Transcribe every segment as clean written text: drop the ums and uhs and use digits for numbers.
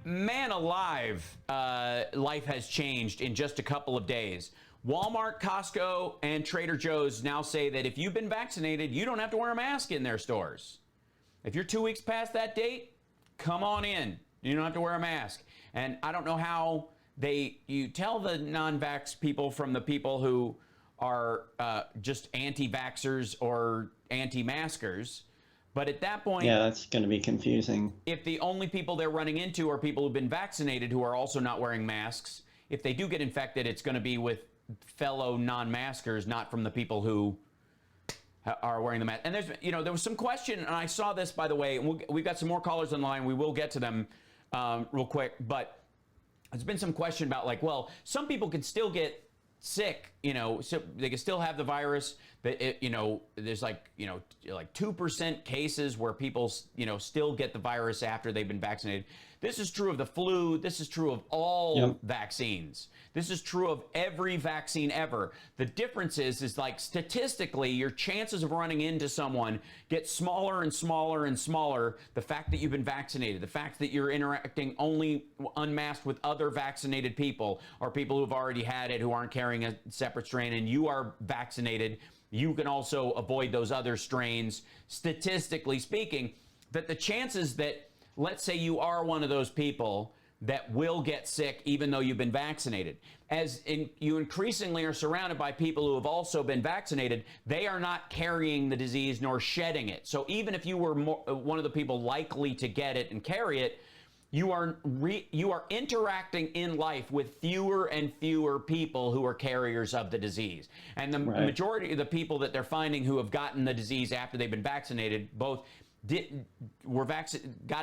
Man alive, life has changed in just a couple of days. Walmart, Costco, and Trader Joe's now say that if you've been vaccinated, you don't have to wear a mask in their stores. If you're 2 weeks past that date, come on in. You don't have to wear a mask. And I don't know how you tell the non-vax people from the people who are just anti-vaxxers or anti-maskers. But at that point, yeah, that's going to be confusing. If the only people they're running into are people who've been vaccinated who are also not wearing masks, if they do get infected, it's going to be with fellow non-maskers, not from the people who are wearing the mask. And there was some question, and I saw this, by the way. We've got some more callers on the line. We will get to them real quick. But there's been some question about, like, well, some people can still get sick, so they can still have the virus, but there's like 2% cases where people, still get the virus after they've been vaccinated. This is true of the flu. This is true of all vaccines. This is true of every vaccine ever. The difference is like statistically, your chances of running into someone get smaller and smaller and smaller. The fact that you've been vaccinated, the fact that you're interacting only unmasked with other vaccinated people or people who've already had it who aren't carrying a separate strain, and you are vaccinated, you can also avoid those other strains. Statistically speaking, that the chances that, let's say you are one of those people that will get sick even though you've been vaccinated, you increasingly are surrounded by people who have also been vaccinated, they are not carrying the disease nor shedding it. So even if you were one of the people likely to get it and carry it, you are interacting in life with fewer and fewer people who are carriers of the disease. And the majority of the people that they're finding who have gotten the disease after they've been vaccinated, got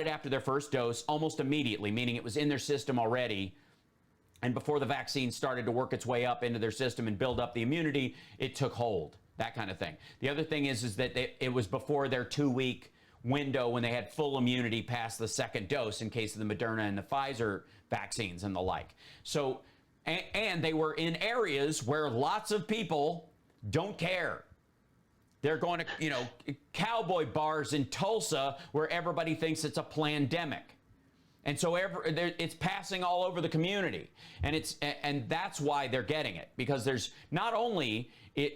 it after their first dose almost immediately, meaning it was in their system already. And before the vaccine started to work its way up into their system and build up the immunity, it took hold, that kind of thing. The other thing is that it was before their 2-week window when they had full immunity past the second dose in case of the Moderna and the Pfizer vaccines and the like. So, and they were in areas where lots of people don't care. They're going to, cowboy bars in Tulsa where everybody thinks it's a plandemic. And so it's passing all over the community. And that's why they're getting it, because there's not only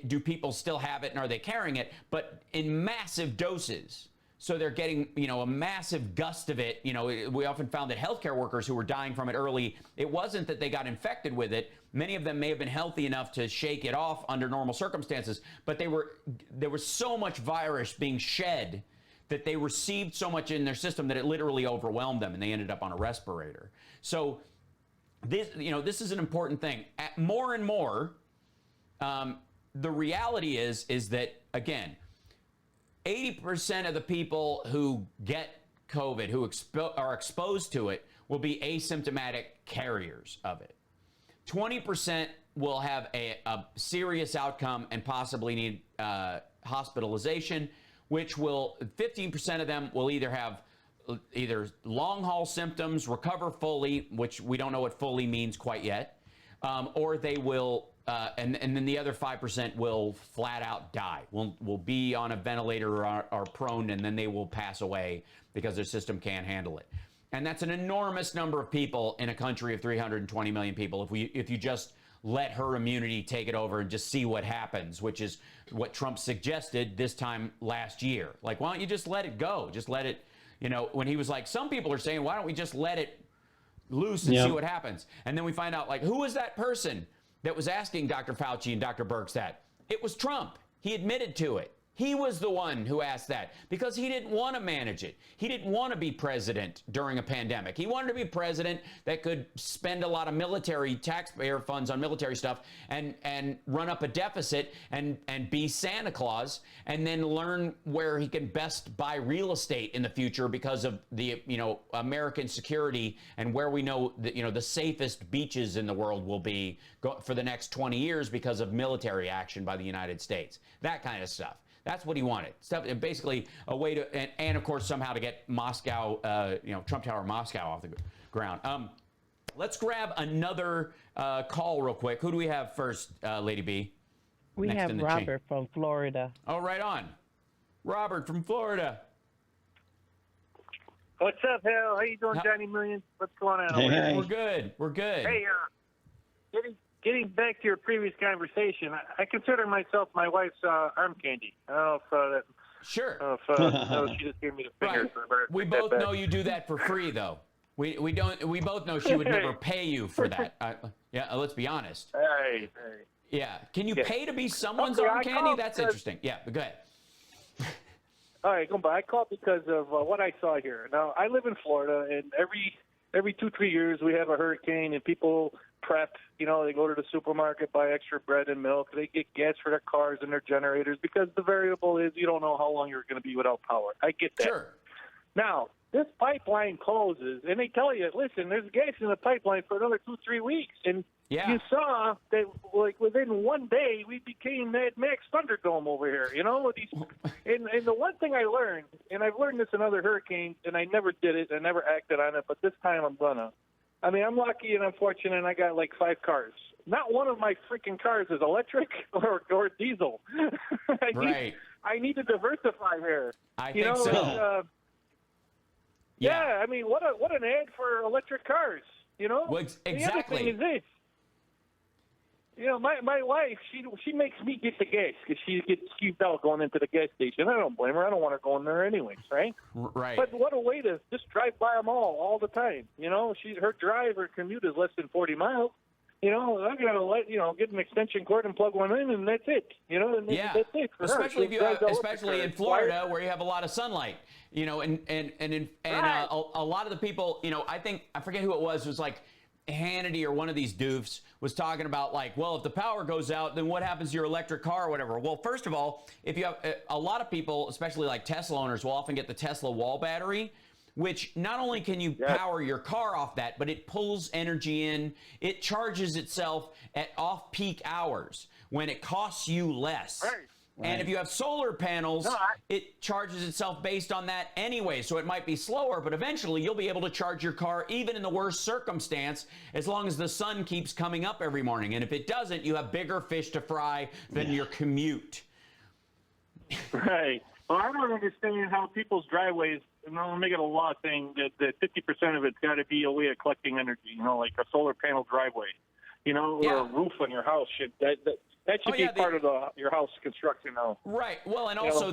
do people still have it and are they carrying it, but in massive doses. So they're getting, a massive gust of it. We often found that healthcare workers who were dying from it early, it wasn't that they got infected with it. Many of them may have been healthy enough to shake it off under normal circumstances, but there was so much virus being shed that they received so much in their system that it literally overwhelmed them, and they ended up on a respirator. So this is an important thing. More and more, the reality is that, again, 80% of the people who get COVID, who are exposed to it, will be asymptomatic carriers of it. 20% will have a serious outcome and possibly need hospitalization, which 15% of them will either have long haul symptoms, recover fully, which we don't know what fully means quite yet, or they will. And then the other 5% will flat out die. Will be on a ventilator or are prone, and then they will pass away because their system can't handle it. And that's an enormous number of people in a country of 320 million people. If you just let her immunity take it over and just see what happens, which is what Trump suggested this time last year. Like, why don't you just let it go? Just let it, when he was like, some people are saying, why don't we just let it loose and see what happens? And then we find out, like, who was that person that was asking Dr. Fauci and Dr. Birx that? It was Trump. He admitted to it. He was the one who asked that because he didn't want to manage it. He didn't want to be president during a pandemic. He wanted to be president that could spend a lot of military taxpayer funds on military stuff and run up a deficit and be Santa Claus and then learn where he can best buy real estate in the future because of the, American security and where we know that, the safest beaches in the world will be for the next 20 years because of military action by the United States. That kind of stuff. That's what he wanted. Basically a way to, and of course, somehow to get Moscow, Trump Tower Moscow off the ground. Let's grab another call real quick. Who do we have first, Lady B? We have Robert from Florida. Oh, right on. Robert from Florida. What's up, Hal? How you doing, Johnny Million? What's going on? Hey, hey. We're good. We're good. Hey, getting back to your previous conversation, I consider myself my wife's arm candy. I don't know if that. Sure. No, she just gave me the finger. Right. We both know you do that for free, though. We both know she would never pay you for that. Yeah, let's be honest. Hey. Yeah. Can you pay to be someone's arm candy? That's interesting. Yeah, but go ahead. All right, I called because of what I saw here. Now, I live in Florida, and every 2-3 years we have a hurricane, and people prep. You know, they go to the supermarket, buy extra bread and milk. They get gas for their cars and their generators because the variable is you don't know how long you're going to be without power. I get that. Sure. Now, this pipeline closes, and they tell you, listen, there's gas in the pipeline for another 2-3 weeks. And you saw that, like, within one day, we became Mad Max Thunderdome over here, you know? And the one thing I learned, and I've learned this in other hurricanes, and I never did it, I never acted on it, but this time I'm gonna. I mean, I'm lucky and I'm fortunate, and I got, like, 5 cars. Not one of my freaking cars is electric or diesel. I need to diversify here. I think so. Yeah, I mean, what an ad for electric cars, you know? Well, exactly. The other thing is this. You know, my wife, she makes me get the gas because she gets skeeved out going into the gas station. I don't blame her. I don't want her going there anyways, right? Right. But what a way to just drive by them all the time. You know, her commute is less than 40 miles. You know, I gotta get an extension cord and plug one in, and that's it. You know, and that's it for especially her. Especially in Florida, where you have a lot of sunlight. You know, and a lot of the people. You know, I forget who it was like Hannity or one of these doofs was talking about, like, well, if the power goes out, then what happens to your electric car or whatever? Well, first of all, if you have a lot of people, especially like Tesla owners, will often get the Tesla wall battery, which not only can you power your car off that, but it pulls energy in. It charges itself at off-peak hours when it costs you less. Right. And if you have solar panels, it charges itself based on that anyway. So it might be slower, but eventually you'll be able to charge your car even in the worst circumstance as long as the sun keeps coming up every morning. And if it doesn't, you have bigger fish to fry than your commute. Right. Well, I don't understand how people's driveways, I'll make it a law thing that 50% of it's got to be a way of collecting energy, you know, like a solar panel driveway, you know, or a roof on your house. That should be part of your house construction now. Right. Well, and also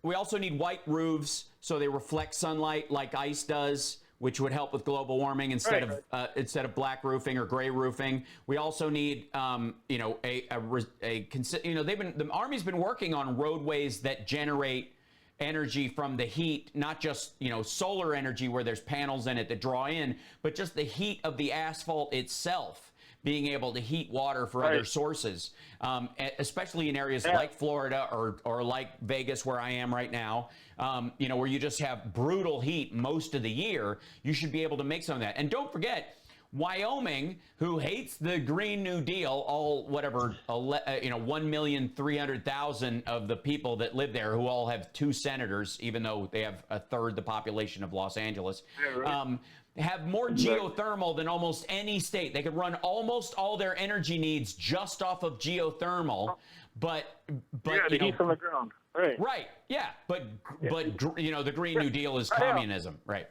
we also need white roofs so they reflect sunlight like ice does, which would help with global warming instead of black roofing or gray roofing. We also need the Army's been working on roadways that generate energy from the heat, not just solar energy where there's panels in it that draw in, but just the heat of the asphalt itself, being able to heat water for other sources, especially in areas like Florida or like Vegas, where I am right now, where you just have brutal heat most of the year. You should be able to make some of that. And don't forget, Wyoming, who hates the Green New Deal, 1,300,000 of the people that live there, who all have 2 senators, even though they have a third the population of Los Angeles, have more geothermal than almost any state. They could run almost all their energy needs just off of geothermal, but the heat from the ground, right? Right, yeah, but the Green New Deal is communism, right?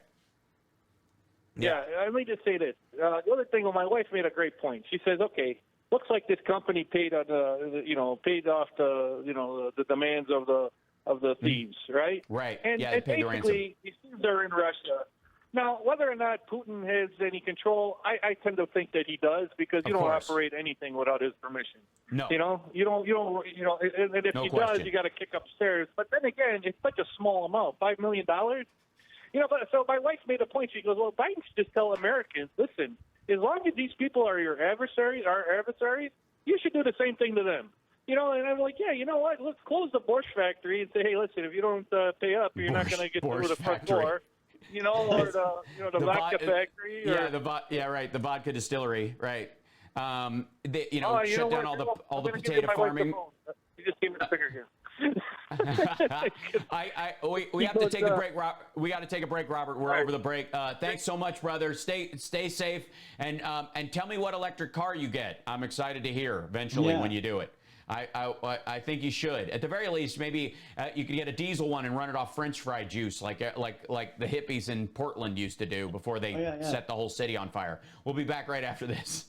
Yeah, let me just say this. The other thing, my wife made a great point. She says, "Okay, looks like this company paid off the demands of the thieves, right? Right. And they paid the ransom. These thieves are in Russia. Now, whether or not Putin has any control, I tend to think that he does, because you don't operate anything without his permission. No. And if he does, you got to kick upstairs. But then again, it's such a small amount, $5 million. But so my wife made a point. She goes, well, Biden should just tell Americans, listen, as long as these people are our adversaries, you should do the same thing to them. And I'm like, yeah, you know what? Let's close the Borscht factory and say, hey, listen, if you don't pay up, you're not going to get through the front door. Or the vodka factory. The vodka distillery, right? Shut down all the potato farming. You just gave me the finger here. We have to take a break. We got to take a break, Robert. We're over the break. Thanks so much, brother. Stay safe, and tell me what electric car you get. I'm excited to hear eventually when you do it. I think you should. At the very least, maybe you could get a diesel one and run it off French fry juice, like the hippies in Portland used to do before they set the whole city on fire. We'll be back right after this.